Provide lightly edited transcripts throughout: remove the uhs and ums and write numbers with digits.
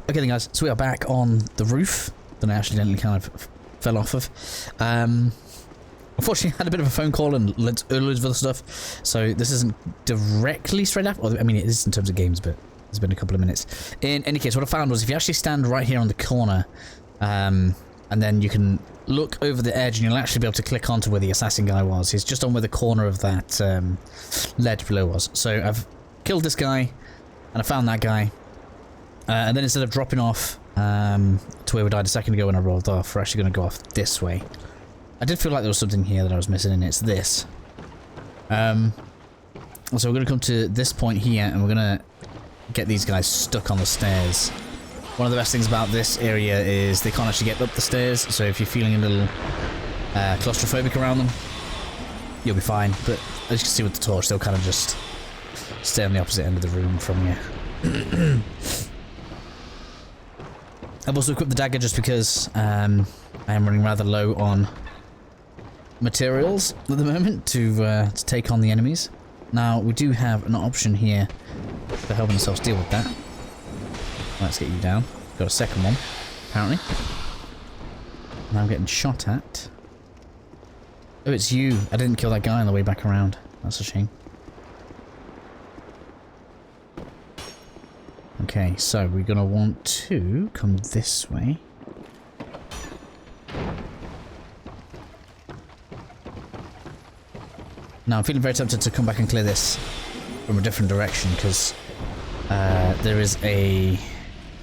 Okay then guys, so we are back on the roof that I accidentally kind of fell off of. Unfortunately I had a bit of a phone call and loads of other stuff, so this isn't directly straight after, I mean it is in terms of games, but it's been a couple of minutes. In any case, what I found was if you actually stand right here on the corner, and then you can look over the edge and you'll actually be able to click onto where the assassin guy was. He's just on where the corner of that ledge below was. So I've killed this guy, and I found that guy. And then instead of dropping off to where we died a second ago when I rolled off, we're actually going to go off this way. I did feel like there was something here that I was missing, and it's this. So we're going to come to this point here, and we're going to get these guys stuck on the stairs. One of the best things about this area is they can't actually get up the stairs, so if you're feeling a little claustrophobic around them, you'll be fine. But as you can see with the torch, they'll kind of just stay on the opposite end of the room from you. I've also equipped the dagger just because I am running rather low on materials at the moment to take on the enemies. Now, we do have an option here for helping ourselves deal with that. Let's get you down. Got a second one, apparently. Now I'm getting shot at. Oh, it's you. I didn't kill that guy on the way back around. That's a shame. Okay, so we're going to want to come this way. Now, I'm feeling very tempted to come back and clear this from a different direction, because there is a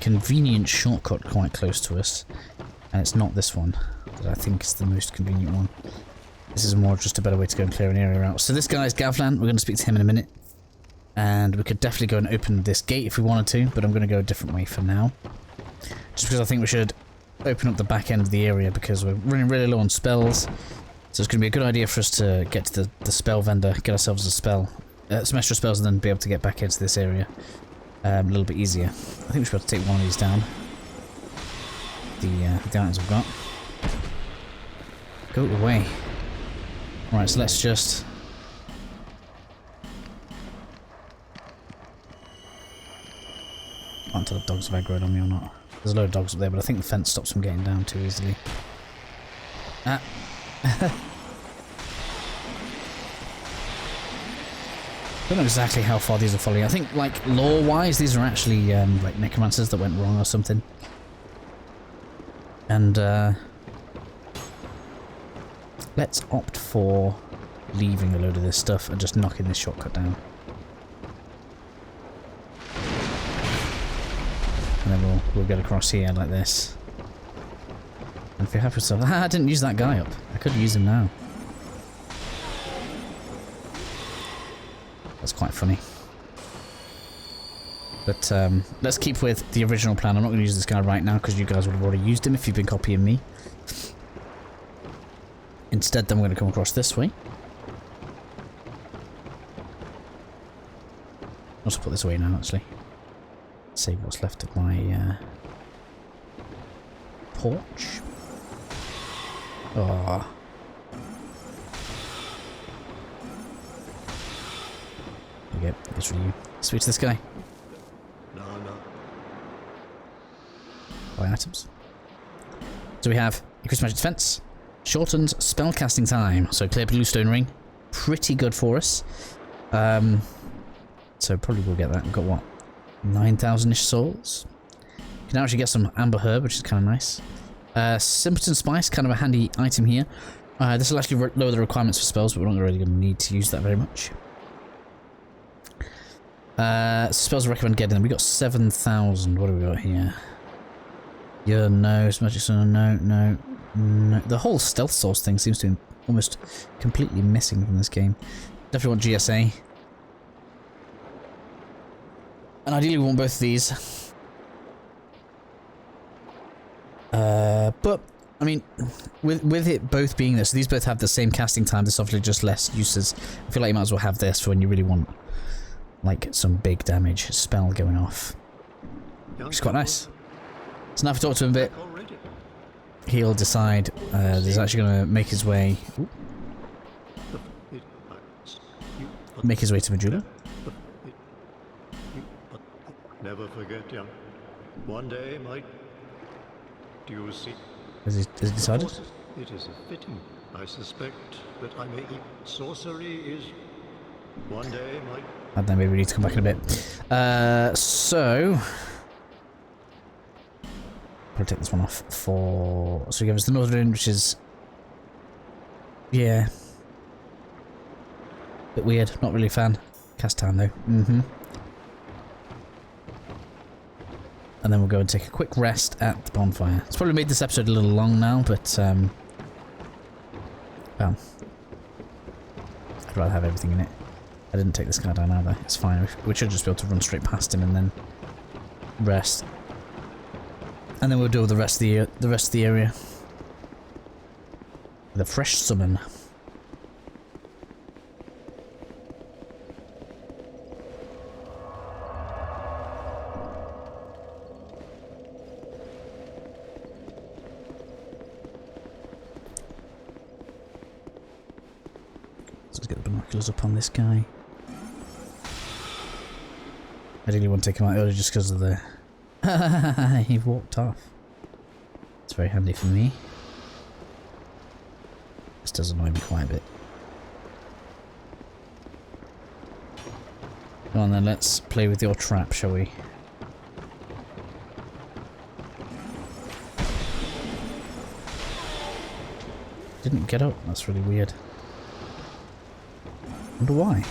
convenient shortcut quite close to us, and it's not this one that I think is the most convenient one. This is more just a better way to go and clear an area out. So this guy is Gavlan. We're going to speak to him in a minute, and we could definitely go and open this gate if we wanted to, but I'm going to go a different way for now, just because I think we should open up the back end of the area, because we're running really low on spells. So it's going to be a good idea for us to get to the spell vendor, get ourselves a spell, some extra spells, and then be able to get back into this area a little bit easier. I think we should be able to take one of these down. The items we've got. Go away. Right, so let's just... I can't tell if dogs have aggroed on me or not. There's a load of dogs up there, but I think the fence stops them getting down too easily. Ah! I don't know exactly how far these are following. I think, like, lore-wise, these are actually, like, necromancers that went wrong or something. And, let's opt for leaving a load of this stuff and just knocking this shortcut down. And then we'll get across here like this. And if you're happy with stuff... I didn't use that guy up. I could use him now. That's quite funny. But let's keep with the original plan. I'm not going to use this guy right now because you guys would have already used him if you've been copying me. Instead, then we're going to come across this way. I'll also put this away now, actually. Save what's left of my porch. Oh. There we go. That's for you. Switch this guy. No. Buy items. So we have increased magic defense, shortens spellcasting time, so clear bluestone ring, pretty good for us. So probably we'll get that. We've got what, 9,000-ish souls. You can actually get some amber herb, which is kind of nice. Simpleton spice, kind of a handy item here. This will actually lower the requirements for spells, but we're not really going to need to use that very much. Spells I recommend getting them. We got 7,000. What do we got here? Yeah, no. Magic stone, no. The whole stealth source thing seems to be almost completely missing from this game. Definitely want GSA. And ideally we want both of these. But, I mean, with it both being this, so these both have the same casting time, there's obviously just less uses. I feel like you might as well have this for when you really want, like, some big damage spell going off. Which is quite nice. So now if I talk to him a bit, he'll decide he's actually going to make his way... Ooh. Make his way to Majula. Never forget, young. One day might... Do you see? Has he decided? It is a fitting. I suspect that I may eat. Sorcery is... One day might... I don't know, maybe we need to come back in a bit. So... I'll take this one off for... So we give us the northern, which is... Yeah. Bit weird, not really a fan. Cast time though. And then we'll go and take a quick rest at the bonfire. It's probably made this episode a little long now, but well, I'd rather have everything in it. I didn't take this guy down either. It's fine. We should just be able to run straight past him and then rest. And then we'll do the rest of the area. The fresh summon. Let's get the binoculars up on this guy. I didn't want to take him out early just because of the... He walked off. It's very handy for me. This does annoy me quite a bit. Come on then, let's play with your trap, shall we? Didn't get up, that's really weird. Wonder why.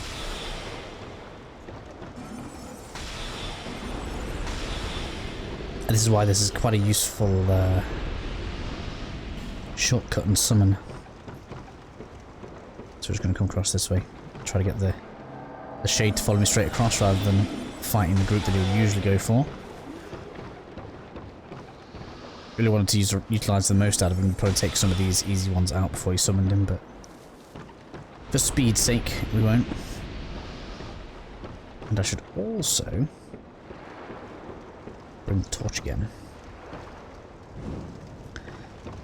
And this is why this is quite a useful shortcut and summon. So we're just going to come across this way. Try to get the shade to follow me straight across rather than fighting the group that he would usually go for. Really wanted to utilise the most out of him and probably take some of these easy ones out before he summoned him, but for speed's sake, we won't. And I should also bring the torch again.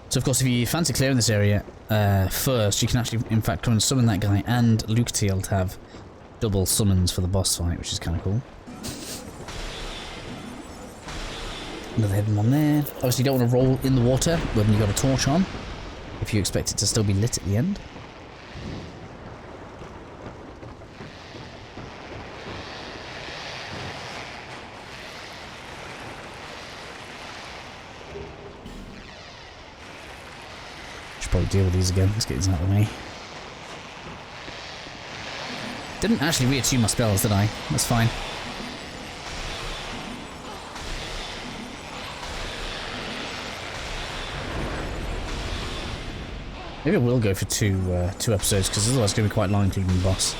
So of course if you fancy clearing this area first, you can actually in fact come and summon that guy and Lucatiel to have double summons for the boss fight, which is kind of cool. Another hidden one there. Obviously you don't want to roll in the water when you've got a torch on, if you expect it to still be lit at the end. Probably deal with these again. Let's get these out of the way. Didn't actually reattune my spells, did I? That's fine. Maybe I will go for two episodes, because otherwise it's going to be quite long, including the boss.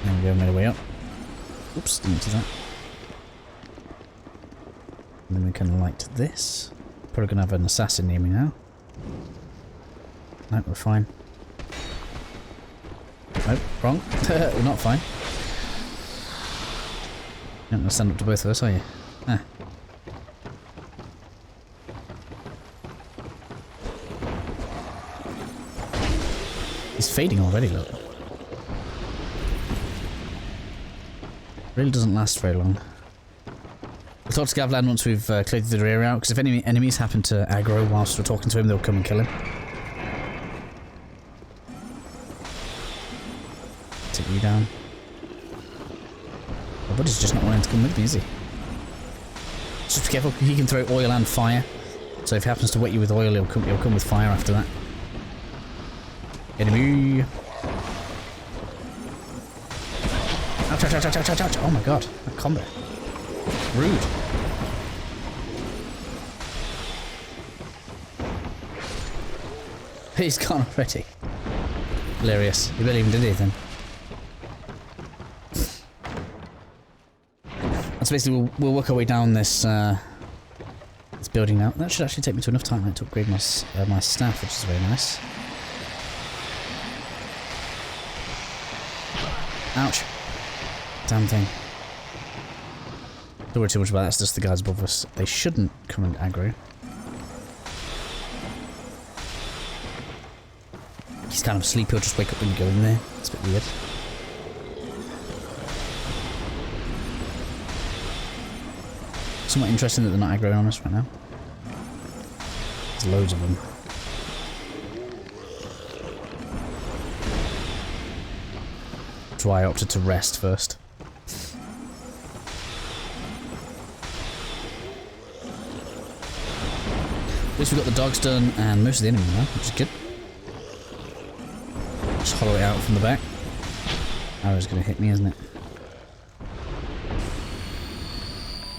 There we go, made our way up. Oops, didn't do that. And then we can light this. Probably gonna have an assassin near me now. No, we're fine. Nope, wrong. We're not fine. You're not gonna stand up to both of us, are you? Ah. He's fading already, look. Really doesn't last very long. We'll talk to Gavlan once we've cleared the area out, because if any enemies happen to aggro whilst we're talking to him, they'll come and kill him. Take you down. My buddy's just not wanting to come with me, is he? Just be careful, he can throw oil and fire. So if he happens to wet you with oil, he'll come with fire after that. Enemy! Ouch, ouch, ouch, ouch, ouch, ouch. Oh my god, that combat. Rude. He's gone already. Hilarious. He barely even did anything. And so basically we'll work our way down this this building now. That should actually take me to enough time to upgrade my staff, which is very nice. Ouch. Damn thing. Don't worry too much about that, it's just the guys above us. They shouldn't come and aggro. He's kind of asleep, he'll just wake up when you go in there. It's a bit weird. somewhat interesting that they're not aggroing on us right now. There's loads of them. That's why I opted to rest first. At least we got the dogs done and most of the enemy now, which is good. Just hollow it out from the back. Arrow's gonna hit me, isn't it?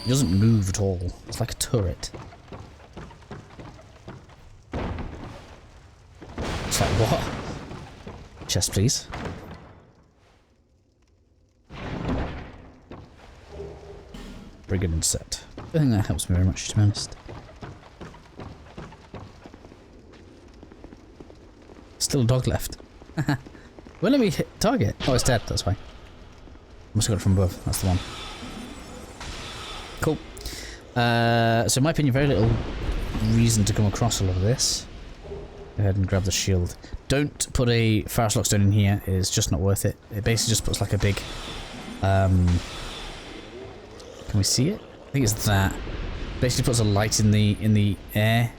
It doesn't move at all. It's like a turret. It's like, what? Chest, please. Very good intercept. I don't think that helps me very much, to be honest. Still a dog left. Well, let me hit target. Oh, it's dead. That's why. Must have got it from above. That's the one. Cool. So in my opinion, very little reason to come across a lot of this. Go ahead and grab the shield. Don't put a Forest Lockstone in here. It's just not worth it. It basically just puts like a big... can we see it? I think it's that. Basically puts a light in the air.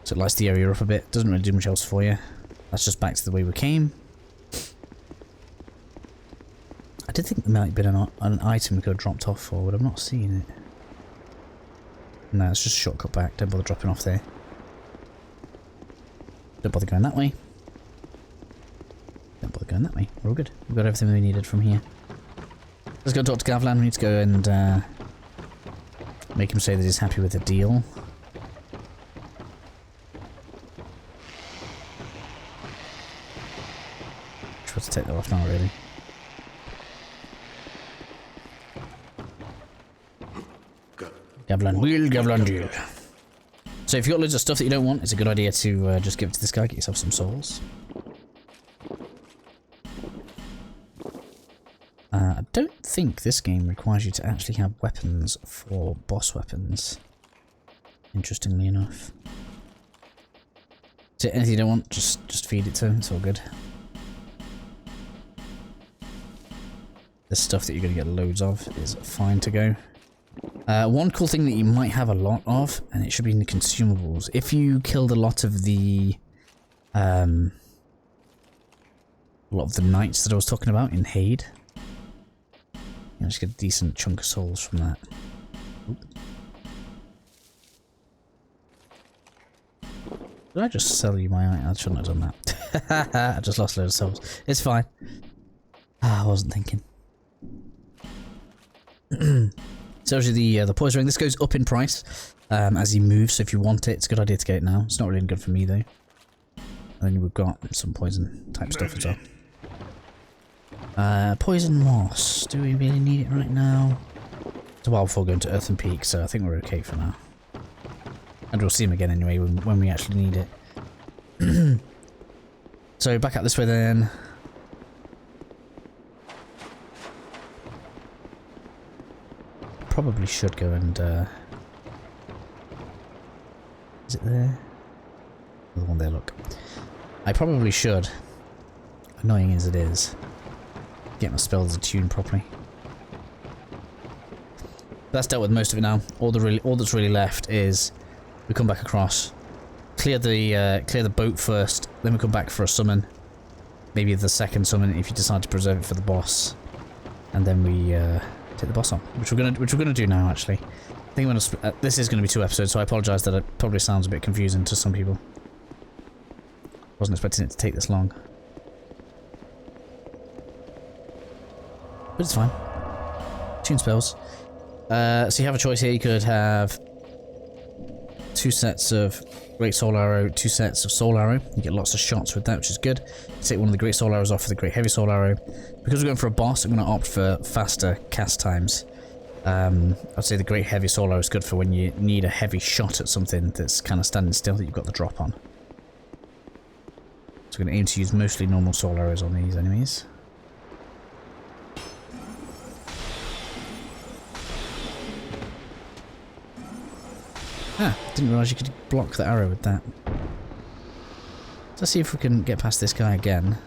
So it lights the area up a bit. Doesn't really do much else for you. That's just back to the way we came. I did think there might have been an item we could have dropped off for, but I'm not seeing it. No, it's just a shortcut back. Don't bother dropping off there. Don't bother going that way. Don't bother going that way. We're all good. We've got everything we needed from here. Let's go talk to Gavlan. We need to go and make him say that he's happy with the deal. Try to take that off now, really. Gavlan wheel, Gavlan deal. So if you've got loads of stuff that you don't want, it's a good idea to just give it to this guy, get yourself some souls. I don't think this game requires you to actually have weapons for boss weapons. Interestingly enough. So anything you don't want, just feed it to him, it's all good. The stuff that you're going to get loads of is fine to go. One cool thing that you might have a lot of, and it should be in the consumables, if you killed a lot of the knights that I was talking about in Haid, you just get a decent chunk of souls from that. Oop. Did I just sell you my item? I shouldn't have done that. I just lost a load of souls. It's fine. I wasn't thinking. So the poison ring, this goes up in price as you move, so if you want it, it's a good idea to get it now. It's not really good for me though. And then we've got some poison type stuff as well. Poison moss, do we really need it right now? It's a while before going to Earthen Peak, so I think we're okay for now. And we'll see him again anyway when we actually need it. So back out this way then. Probably should go and is it there? The one there, look. I probably should, annoying as it is, get my spells attuned properly. That's dealt with most of it now. All that's really left is we come back across, clear the boat first, then we come back for a summon, maybe the second summon if you decide to preserve it for the boss, and then we take the boss on, which we're gonna do now. Actually, I think I'm gonna this is gonna be 2 episodes, so I apologise that it probably sounds a bit confusing to some people. Wasn't expecting it to take this long, but it's fine. Tune spells. So you have a choice here. You could have 2 sets of Great Soul Arrow, 2 sets of Soul Arrow. You get lots of shots with that, which is good. Take one of the Great Soul Arrows off for the Great Heavy Soul Arrow. Because we're going for a boss, I'm going to opt for faster cast times. I'd say the Great Heavy Soul Arrow is good for when you need a heavy shot at something that's kind of standing still that you've got the drop on. So we're going to aim to use mostly normal Soul Arrows on these enemies. Ah, didn't realise you could block the arrow with that. Let's see if we can get past this guy again.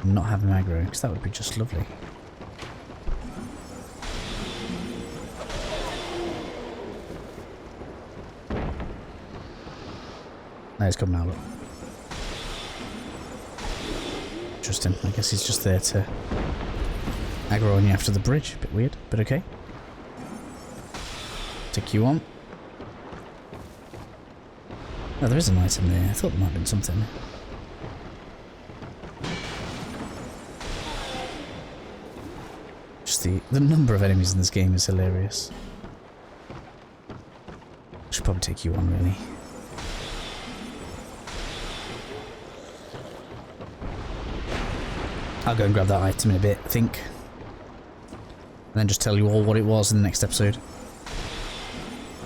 And not have him aggro, because that would be just lovely. Oh, he's coming now, look. Interesting. I guess he's just there to aggro on you after the bridge. Bit weird, but okay. Take you on. Oh, there is an item there. I thought there might have been something. Just the number of enemies in this game is hilarious. Should probably take you on, really. I'll go and grab that item in a bit, I think. And then just tell you all what it was in the next episode.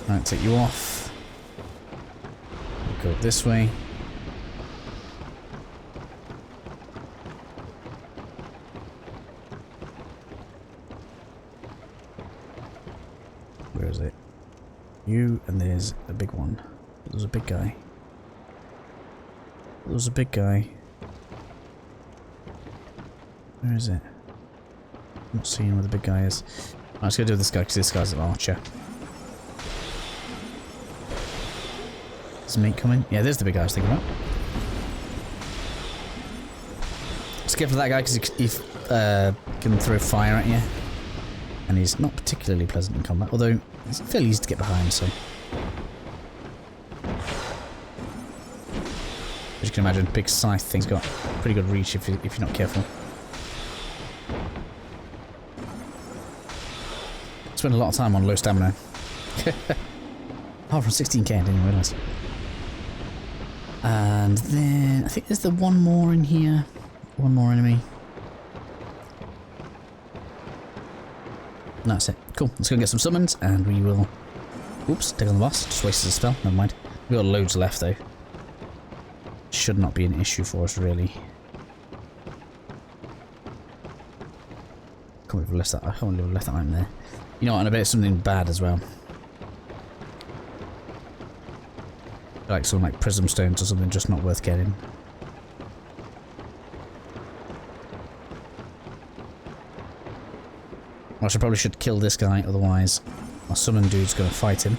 Right, take you off. Go this way. Where is it? You, and there's a big one. There's a big guy. There's a big guy. Where is it? I'm not seeing where the big guy is. I'm just gonna do this guy because this guy's an archer. Is mate coming? Yeah, there's the big guy I was thinking about. Skip for that guy because he can throw fire at you. And he's not particularly pleasant in combat, although it's fairly easy to get behind, so. As you can imagine, big scythe thing's got pretty good reach if you're not careful. Spent a lot of time on low stamina. Oh, from 16k, I didn't even realise. And then, I think there's the one more in here. One more enemy. And that's it. Cool, let's go and get some summons, and we will... Oops, take on the boss. Just wasted a spell, never mind. We've got loads left, though. Should not be an issue for us, really. I can't believe we left that. I can't believe we left that item there. You know what, and I bet it's something bad as well. Like some like prism stones or something just not worth getting. I probably should kill this guy, otherwise my summon dude's gonna fight him.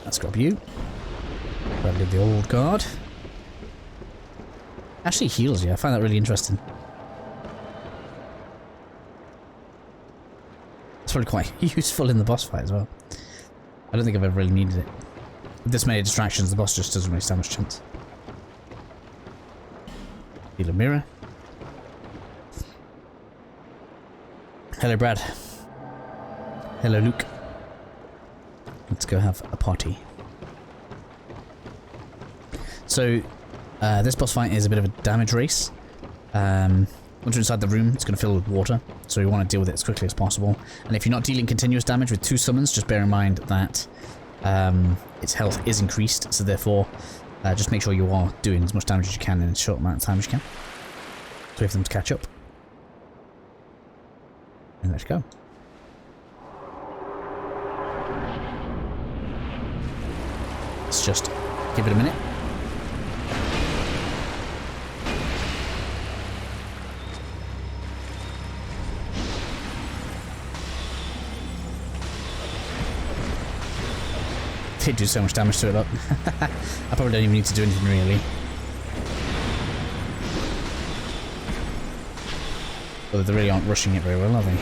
Let's grab you. Grab the old guard. Actually heals you, I find that really interesting. It's probably quite useful in the boss fight as well. I don't think I've ever really needed it. With this many distractions, the boss just doesn't really stand much chance. Heal a mirror. Hello, Brad. Hello, Luke. Let's go have a party. So, this boss fight is a bit of a damage race. Once you're inside the room, it's going to fill with water, so you want to deal with it as quickly as possible. And if you're not dealing continuous damage with 2 summons, just bear in mind that its health is increased, so therefore just make sure you are doing as much damage as you can in a short amount of time as you can. So wait for them to catch up. And let's go. Let's just give it a minute. They do so much damage to it, look. I probably don't even need to do anything really. Although they really aren't rushing it very well, are they?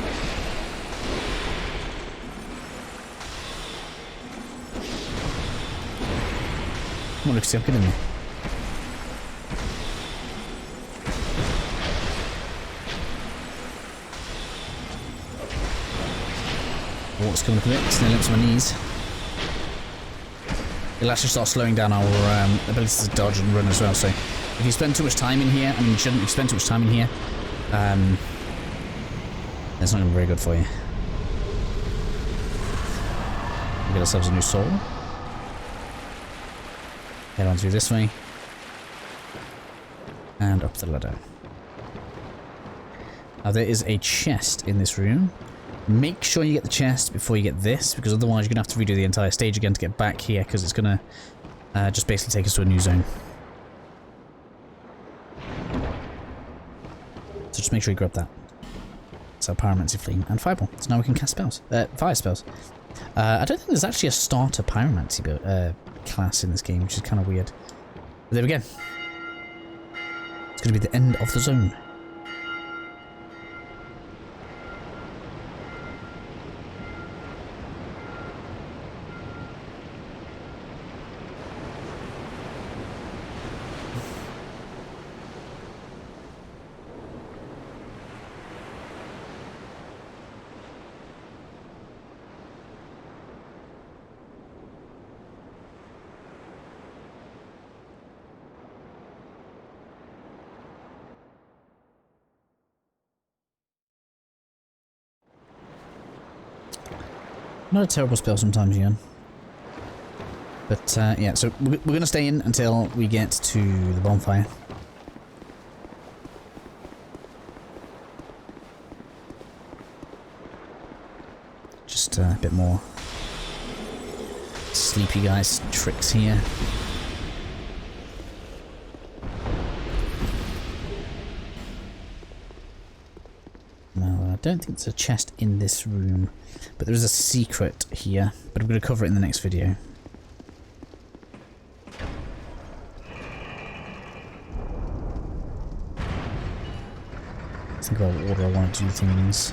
Come on, Lucy, get in there. Water's coming up a bit, it's nearly up to my knees. It'll actually start slowing down our ability to dodge and run as well, so if you spend too much time in here, I mean you shouldn't spend too much time in here, it's not going to be very good for you. We'll get ourselves a new soul. Head on through this way. And up the ladder. Now there is a chest in this room. Make sure you get the chest before you get this, because otherwise you're going to have to redo the entire stage again to get back here, because it's going to just basically take us to a new zone. So just make sure you grab that. So Pyromancy Flame and Fireball. So now we can cast spells. Fire spells. I don't think there's actually a starter Pyromancy class in this game, which is kind of weird. But there we go. It's going to be the end of the zone. Not a terrible spell sometimes, Ian. But, yeah, so we're going to stay in until we get to the bonfire. Just a bit more sleepy guys tricks here. No, I don't think there's a chest in this room, but there is a secret here, but I'm going to cover it in the next video. Think about what order I want to do things.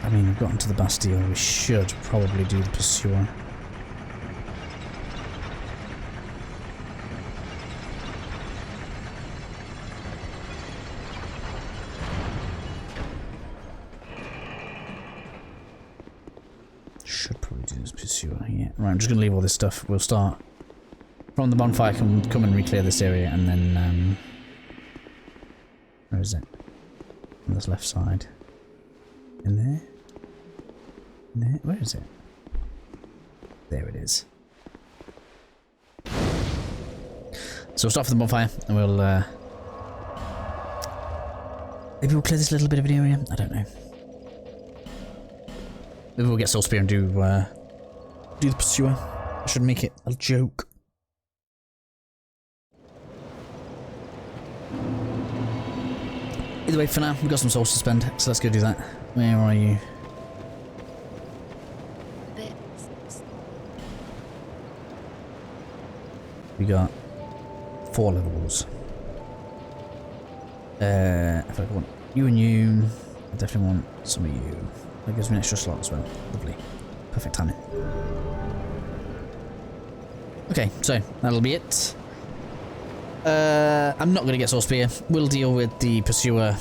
I mean, we've gotten to the Bastille, we should probably do the Pursuer. Should probably do this Pursuer, yeah. Right, I'm just going to leave all this stuff. We'll start from the bonfire, come and re-clear this area, and then, where is it? On this left side. In there? In there? Where is it? There it is. So we'll start from the bonfire, and we'll, maybe we'll clear this little bit of an area? I don't know. Maybe we'll get Soul Spear and do the Pursuer. I should make it a joke. Either way, for now, we've got some souls to spend, so let's go do that. Where are you? We got 4 levels. If I want you and you, I definitely want some of you. That gives me an extra slot as well. Lovely. Perfect timing. Okay, so that'll be it. I'm not going to get Soul Spear. We'll deal with the Pursuer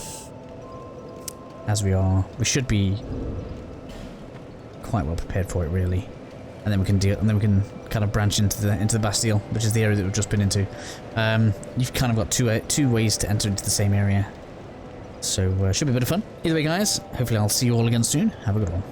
as we are. We should be quite well prepared for it, really. And then we can deal. And then we can kind of branch into the Bastille, which is the area that we've just been into. You've kind of got two ways to enter into the same area, so should be a bit of fun. Either way, guys. Hopefully, I'll see you all again soon. Have a good one.